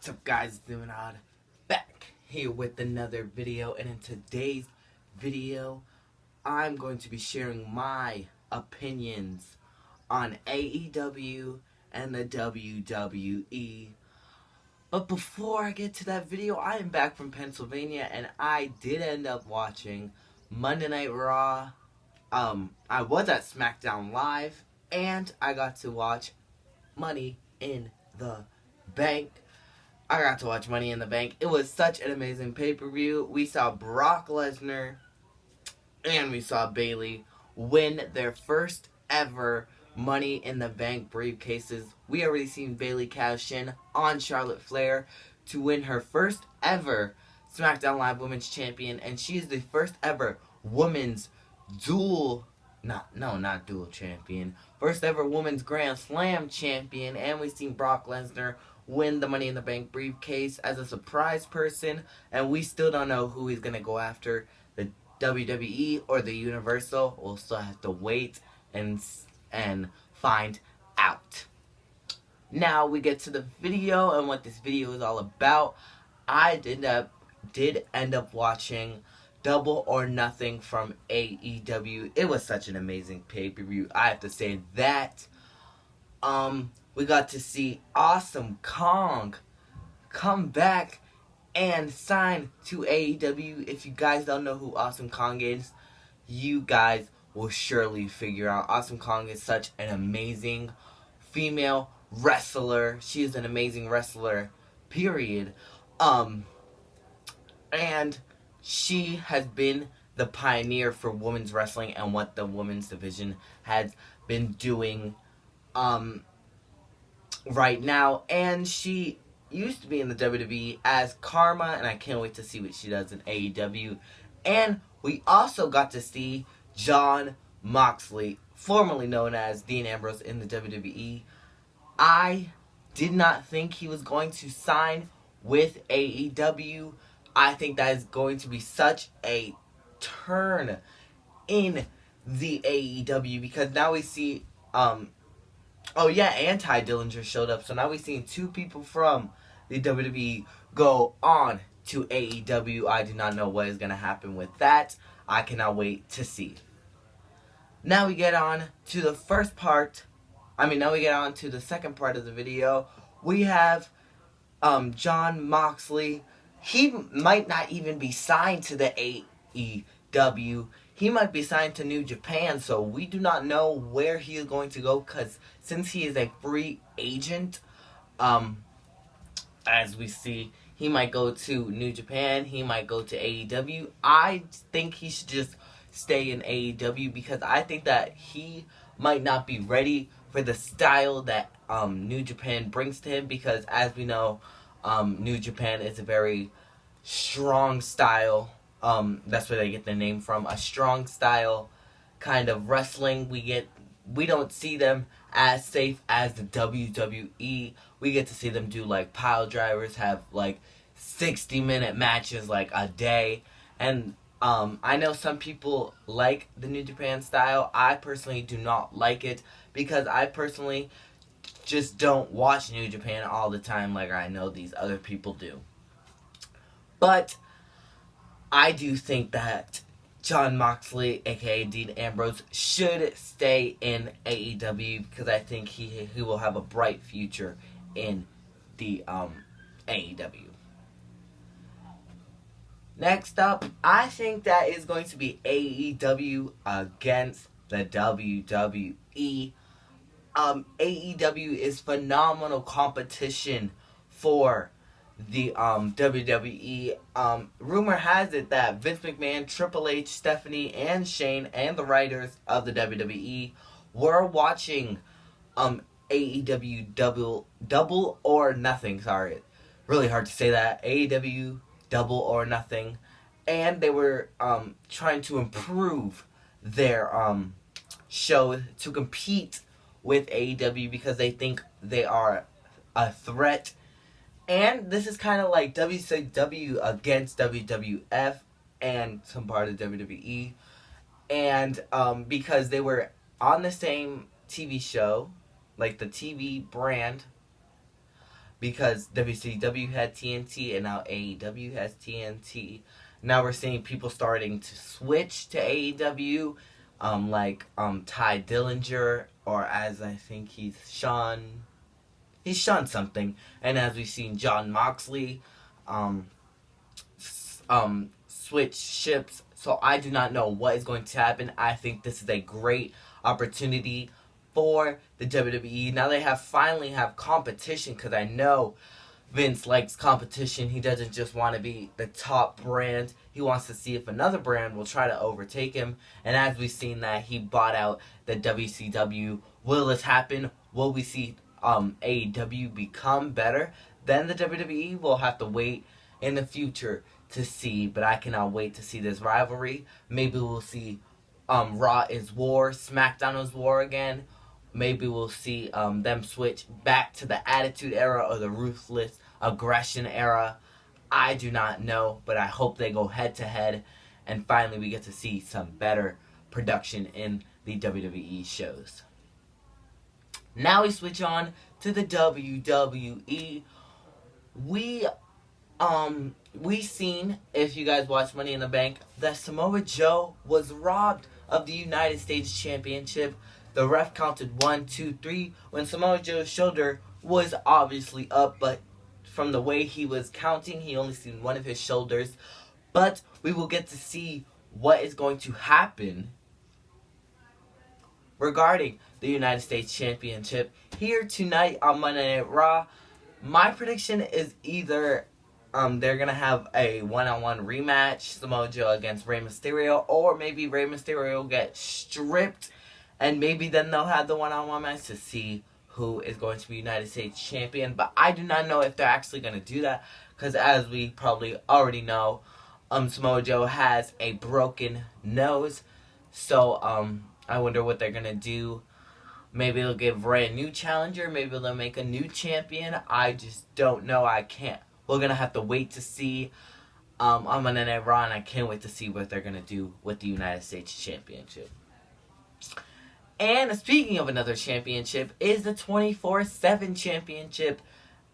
What's up, guys? Doing odd back here with another video, and in today's video I'm going to be sharing my opinions on AEW and the WWE. But before I get to that video, I am back from Pennsylvania and I did end up watching Monday Night Raw. I was at SmackDown Live and I got to watch Money in the Bank. I got to watch Money in the Bank. It was such an amazing pay-per-view. We saw Brock Lesnar and we saw Bayley win their first ever Money in the Bank briefcases. We already seen Bayley cash in on Charlotte Flair to win her first ever SmackDown Live Women's Champion, and she is the first ever women's not dual champion. First ever women's Grand Slam champion, and we've seen Brock Lesnar win the Money in the Bank briefcase as a surprise person, and we still don't know who he's gonna go after, the WWE or the Universal. We'll still have to wait and find out. Now we get to the video and what this video is all about. I did end up watching Double or Nothing from AEW. It was such an amazing pay-per-view, I have to say that. We got to see Awesome Kong come back and sign to AEW. If you guys don't know who Awesome Kong is, you guys will surely figure out. Awesome Kong is such an amazing female wrestler. She is an amazing wrestler, period. And she has been the pioneer for women's wrestling and what the women's division has been doing right now. And she used to be in the WWE as Karma, and I can't wait to see what she does in AEW. And we also got to see Jon Moxley, formerly known as Dean Ambrose, in the WWE. I did not think he was going to sign with AEW. I think that is going to be such a turn in the AEW, because now we see, and Ty Dillinger showed up. So now we've seen two people from the WWE go on to AEW. I do not know what is going to happen with that. I cannot wait to see. Now we get on to the second part of the video. We have Jon Moxley. He might not even be signed to the AEW. He might be signed to New Japan, so we do not know where he is going to go, because since he is a free agent, as we see, he might go to New Japan, he might go to AEW. I think he should just stay in AEW, because I think that he might not be ready for the style that New Japan brings to him, because as we know, New Japan is a very strong style. That's where they get the name from. A strong style kind of wrestling. We don't see them as safe as the WWE. We get to see them do like pile drivers, have like 60-minute matches like a day. And I know some people like the New Japan style. I personally do not like it, because I personally just don't watch New Japan all the time like I know these other people do. But I do think that Jon Moxley, aka Dean Ambrose, should stay in AEW, because I think he will have a bright future in the AEW. Next up, I think that is going to be AEW against the WWE. AEW is phenomenal competition for the WWE. Rumor has it that Vince McMahon, Triple H, Stephanie, and Shane, and the writers of the WWE were watching AEW Double or Nothing. Sorry, really hard to say that. AEW Double or Nothing, and they were trying to improve their show to compete with AEW, because they think they are a threat. And this is kind of like WCW against WWF and some part of WWE. And because they were on the same TV show, like the TV brand, because WCW had TNT and now AEW has TNT. Now we're seeing people starting to switch to AEW, like Ty Dillinger, or as I think he's Sean something, and as we've seen John Moxley, um, switch ships. So I do not know what is going to happen. I think this is a great opportunity for the WWE. Now they finally have competition, because I know Vince likes competition. He doesn't just want to be the top brand. He wants to see if another brand will try to overtake him. And as we've seen that he bought out the WCW, will this happen? Will we see AEW become better than the WWE? We'll have to wait in the future to see, but I cannot wait to see this rivalry. Maybe we'll see Raw is War, SmackDown is War again. Maybe we'll see them switch back to the Attitude Era or the Ruthless Aggression Era. I do not know, but I hope they go head to head, and finally we get to see some better production in the WWE shows. Now we switch on to the WWE. We seen, if you guys watch Money in the Bank, that Samoa Joe was robbed of the United States Championship. The ref counted 1, 2, 3 when Samoa Joe's shoulder was obviously up, but from the way he was counting, he only seen one of his shoulders. But we will get to see what is going to happen regarding the United States Championship here tonight on Monday Night Raw. My prediction is either they're going to have a one-on-one rematch, Samoa Joe against Rey Mysterio, or maybe Rey Mysterio gets stripped, and maybe then they'll have the one-on-one match to see who is going to be United States Champion. But I do not know if they're actually going to do that, because as we probably already know, Samoa Joe has a broken nose. So I wonder what they're going to do. Maybe they'll give Rey a new challenger. Maybe they'll make a new champion. I just don't know. We're going to have to wait to see on Monday Night Raw, and I can't wait to see what they're going to do with the United States Championship. And speaking of another championship, is the 24/7 Championship,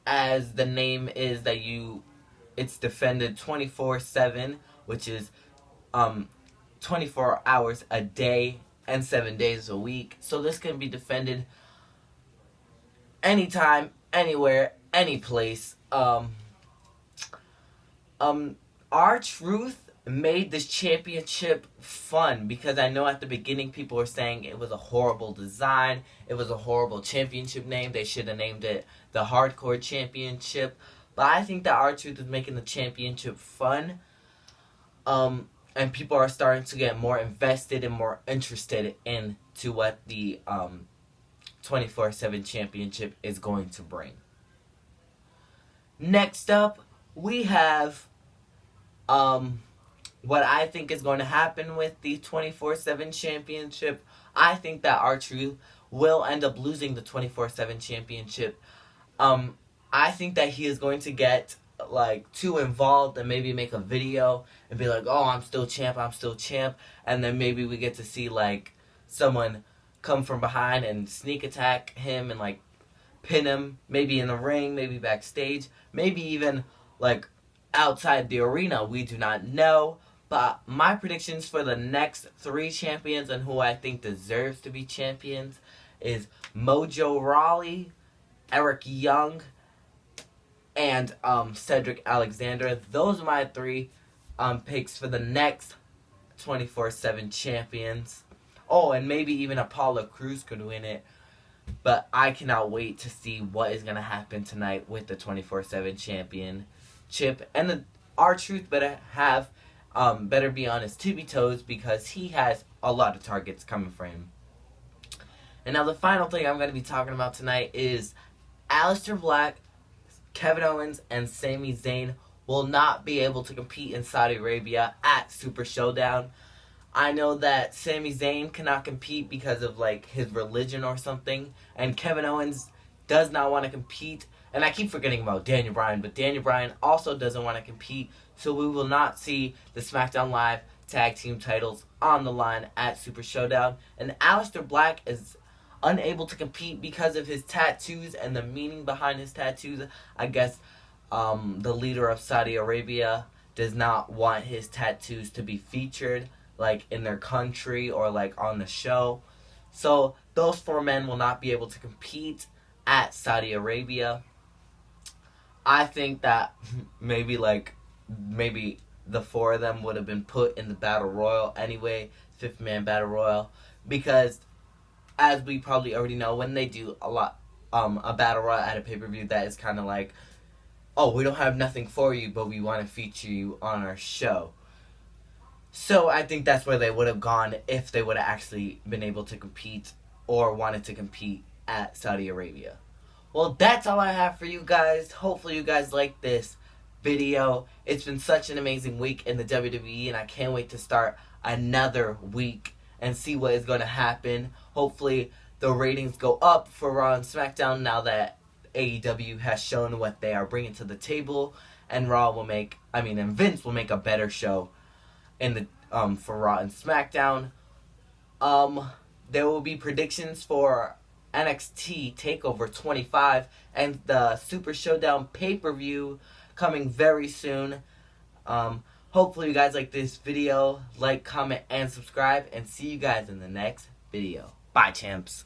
as the name is that it's defended 24/7, which is 24 hours a day and 7 days a week. So this can be defended anytime, anywhere, any place. R-Truth made this championship fun, because I know at the beginning people were saying it was a horrible design, it was a horrible championship name, they should have named it the Hardcore Championship. But I think that R-Truth is making the championship fun, and people are starting to get more invested and more interested into what the 24/7 Championship is going to bring. Next up, we have what I think is going to happen with the 24/7 Championship. I think that R-Truth will end up losing the 24/7 Championship. I think that he is going to get too involved and maybe make a video and be like, oh, I'm still champ, and then maybe we get to see someone come from behind and sneak attack him and pin him, maybe in the ring, maybe backstage, maybe even outside the arena. We do not know. But my predictions for the next 3 champions and who I think deserves to be champions is Mojo Rawley, Eric Young, and Cedric Alexander. Those are my 3 picks for the next 24/7 champions. Oh, and maybe even Apollo Crews could win it. But I cannot wait to see what is going to happen tonight with the 24/7 championship. And the R-Truth better be on his tippy toes, because he has a lot of targets coming for him. And now the final thing I'm going to be talking about tonight is Aleister Black, Kevin Owens, and Sami Zayn will not be able to compete in Saudi Arabia at Super Showdown. I know that Sami Zayn cannot compete because of his religion or something, and Kevin Owens does not want to compete. And I keep forgetting about Daniel Bryan, but Daniel Bryan also doesn't want to compete, so we will not see the SmackDown Live tag team titles on the line at Super Showdown. And Aleister Black is unable to compete because of his tattoos and the meaning behind his tattoos. I guess the leader of Saudi Arabia does not want his tattoos to be featured like in their country or like on the show. So those 4 men will not be able to compete at Saudi Arabia. I think that maybe the 4 of them would have been put in the Battle Royal anyway, 5th man Battle Royal, because as we probably already know, when they do a Battle Royal at a pay-per-view, that is kind of like, oh, we don't have nothing for you, but we want to feature you on our show. So I think that's where they would have gone if they would have actually been able to compete or wanted to compete at Saudi Arabia. Well, that's all I have for you guys. Hopefully you guys like this video. It's been such an amazing week in the WWE, and I can't wait to start another week and see what is going to happen. Hopefully the ratings go up for Raw and SmackDown now that AEW has shown what they are bringing to the table, and Vince will make a better show in the for Raw and SmackDown. There will be predictions for NXT TakeOver 25 and the Super Showdown pay-per-view coming very soon. Hopefully you guys like this video. Like, comment, and subscribe, and see you guys in the next video. Bye, champs.